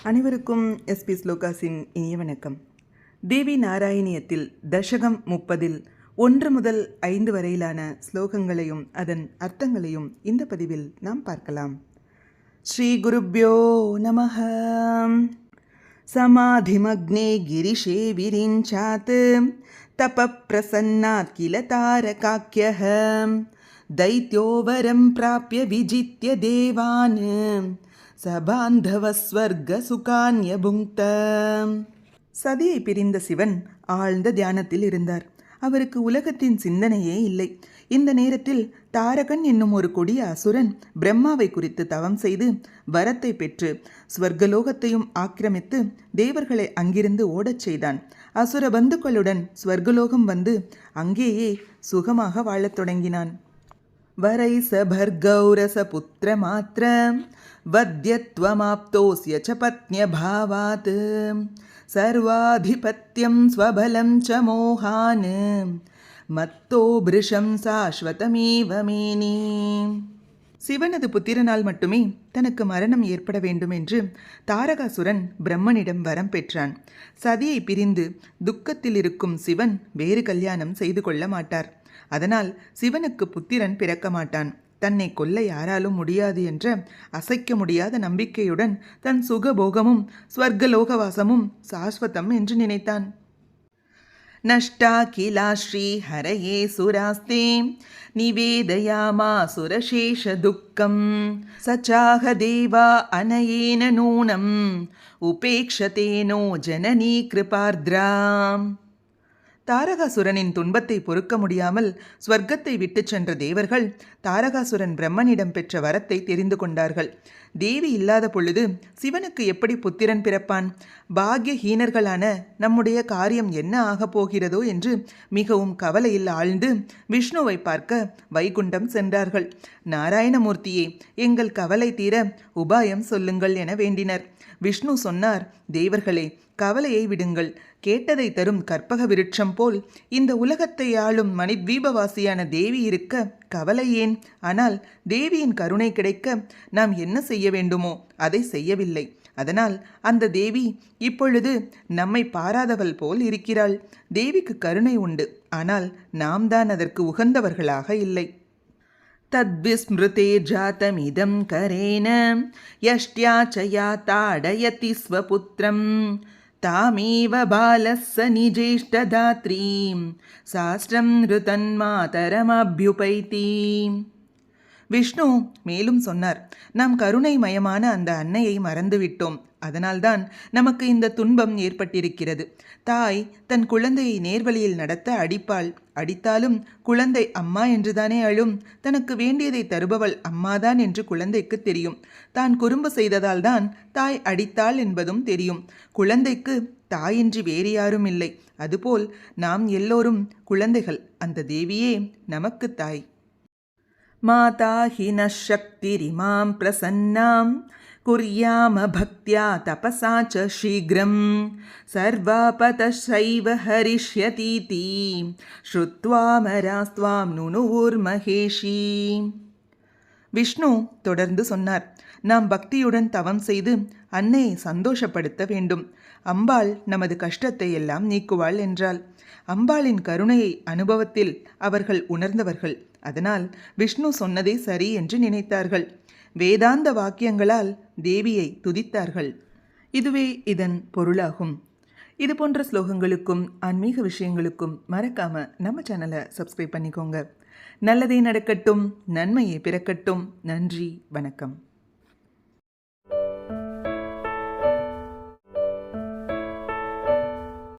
அனைவருக்கும் எஸ்பி ஸ்லோகாஸின் இனிய வணக்கம். தேவி நாராயணியத்தில் தசகம் 30 1 முதல் 5 வரையிலான ஸ்லோகங்களையும் அதன் அர்த்தங்களையும் இந்த பதிவில் நாம் பார்க்கலாம். ஸ்ரீ குருப்யோ நமஹ. சமாதிமக்னே கிரிஷே விரிஞ்சாத் தபப்பிரசன்னாத் கில தாரகாக்யஹ தைத்யோவரம் பிராப்ய விஜித்ய தேவான் சபாந்தவஸ்வர்க சுகான்ய புங்க்த. சதியை பிரிந்த சிவன் ஆழ்ந்த தியானத்தில் இருந்தார். அவருக்கு உலகத்தின் சிந்தனையே இல்லை. இந்த நேரத்தில் தாரகன் என்னும் ஒரு கொடிய அசுரன் பிரம்மாவை குறித்து தவம் செய்து வரத்தை பெற்று ஸ்வர்கலோகத்தையும் ஆக்கிரமித்து தேவர்களை அங்கிருந்து ஓடச் செய்தான். அசுர பந்துக்களுடன் ஸ்வர்கலோகம் வந்து அங்கேயே சுகமாக வாழத் தொடங்கினான். வரைச பர்கௌரச புத்திர மாத்திர வத்யத்வமாப்தோஸ்ய ச பத்ன்ய பாவாத் சர்வாதிபத்யம் ஸ்வபலம் ச மோகான் மத்தோ பிருஷம் சாஸ்வதமேவ மேனி. சிவனது புத்திரனால் மட்டுமே தனக்கு மரணம் ஏற்பட வேண்டும் என்று தாரகாசுரன் பிரம்மனிடம் வரம் பெற்றான். சதியை பிரிந்து துக்கத்தில் இருக்கும் சிவன் வேறு கல்யாணம் செய்து கொள்ள மாட்டார். அதனால் சிவனுக்கு புத்திரன் பிறக்க மாட்டான். தன்னை கொல்ல யாராலும் முடியாது என்ற அசைக்க முடியாத நம்பிக்கையுடன் தன் சுகபோகமும் ஸ்வர்கலோகவாசமும் சாஸ்வதம் என்று நினைத்தான். நஷ்டா கிலா ஸ்ரீ ஹரயே சுராஸ்தே நிவேதயாமா சுரசேஷ துக்கம் சச்சாக தேவா அனயேன நூனம் உபேக்ஷதேனோ ஜனனி கிருபார்த்ராம். தாரகாசுரனின் துன்பத்தை பொறுக்க முடியாமல் ஸ்வர்க்கத்தை விட்டு சென்ற தேவர்கள் தாரகாசுரன் பிரம்மனிடம் பெற்ற வரத்தை தெரிந்து கொண்டார்கள். தேவி இல்லாத பொழுது சிவனுக்கு எப்படி புத்திரன் பிறப்பான்? பாக்யஹீனர்களான நம்முடைய காரியம் என்ன ஆகப் போகிறதோ என்று மிகவும் கவலையில் ஆழ்ந்து விஷ்ணுவை பார்க்க வைகுண்டம் சென்றார்கள். நாராயணமூர்த்தியே, எங்கள் கவலை தீர உபாயம் சொல்லுங்கள் என வேண்டினர். விஷ்ணு சொன்னார், தேவர்களே, கவலையை விடுங்கள். கேட்டதை தரும் கற்பக விருட்சம் போல் இந்த உலகத்தை ஆளும் மணித்வீபவாசியான தேவி இருக்க கவலை ஏன்? ஆனால் தேவியின் கருணை கிடைக்க நாம் என்ன செய்ய வேண்டுமோ அதை செய்யவில்லை. அதனால் அந்த தேவி இப்பொழுது நம்மை பாராதவள் போல் இருக்கிறாள். தேவிக்கு கருணை உண்டு, ஆனால் நாம் தான் அதற்கு உகந்தவர்களாக இல்லை. தத்விஸ்மிருதே ஜாதமிதம் கரேன யஷ்ட்யா சயா தாடயதி ஸ்வபுத்ரம் தாமேவ பாலஸ்ஸ நிஜேஷ்டதாத்ரீம் சாஸ்திரம் ருதன்மாதரமப்யுபைதி. விஷ்ணு மேலும் சொன்னார், நாம் கருணைமயமான அந்த அன்னையை மறந்துவிட்டோம். அதனால்தான் நமக்கு இந்த துன்பம் ஏற்பட்டிருக்கிறது. தாய் தன் குழந்தையை நேர்வழியில் நடத்த அடிப்பாள். அடித்தாலும் குழந்தை அம்மா என்றுதானே அழும். தனக்கு வேண்டியதை தருபவள் அம்மாதான் என்று குழந்தைக்கு தெரியும். தான் குறும்பு செய்ததால் தான் தாய் அடித்தாள் என்பதும் தெரியும். குழந்தைக்கு தாயின்றி வேறு யாரும் இல்லை. அதுபோல் நாம் எல்லோரும் குழந்தைகள். அந்த தேவியே நமக்கு தாய். மாதா ஹின சக்திரிமாம் பிரசன்னாம் குர்யாம பக்த்யா தபசா ச சீக்ரம் சர்வாபதஸ்ஸைவ ஹரிஷ்யதீதி ஸ்ருத்வா மராஸ்த்வாம் நுனுவுர் மகேஷி. விஷ்ணு தொடர்ந்து சொன்னார், நாம் பக்தியுடன் தவம் செய்து அன்னையை சந்தோஷப்படுத்த வேண்டும். அம்பாள் நமது கஷ்டத்தை எல்லாம் நீக்குவாள் என்றாள். அம்பாளின் கருணையை அனுபவத்தில் அவர்கள் உணர்ந்தவர்கள். அதனால் விஷ்ணு சொன்னதே சரி என்று நினைத்தார்கள். வேதாந்த வாக்கியங்களால் தேவியை துதித்தார்கள். இதுவே இதன் பொருளாகும். இது போன்ற ஸ்லோகங்களுக்கும் ஆன்மீக விஷயங்களுக்கும் மறக்காம நம்ம சேனலை சப்ஸ்கிரைப் பண்ணிக்கோங்க. நல்லதே நடக்கட்டும், நன்மையே பிறக்கட்டும். நன்றி, வணக்கம்.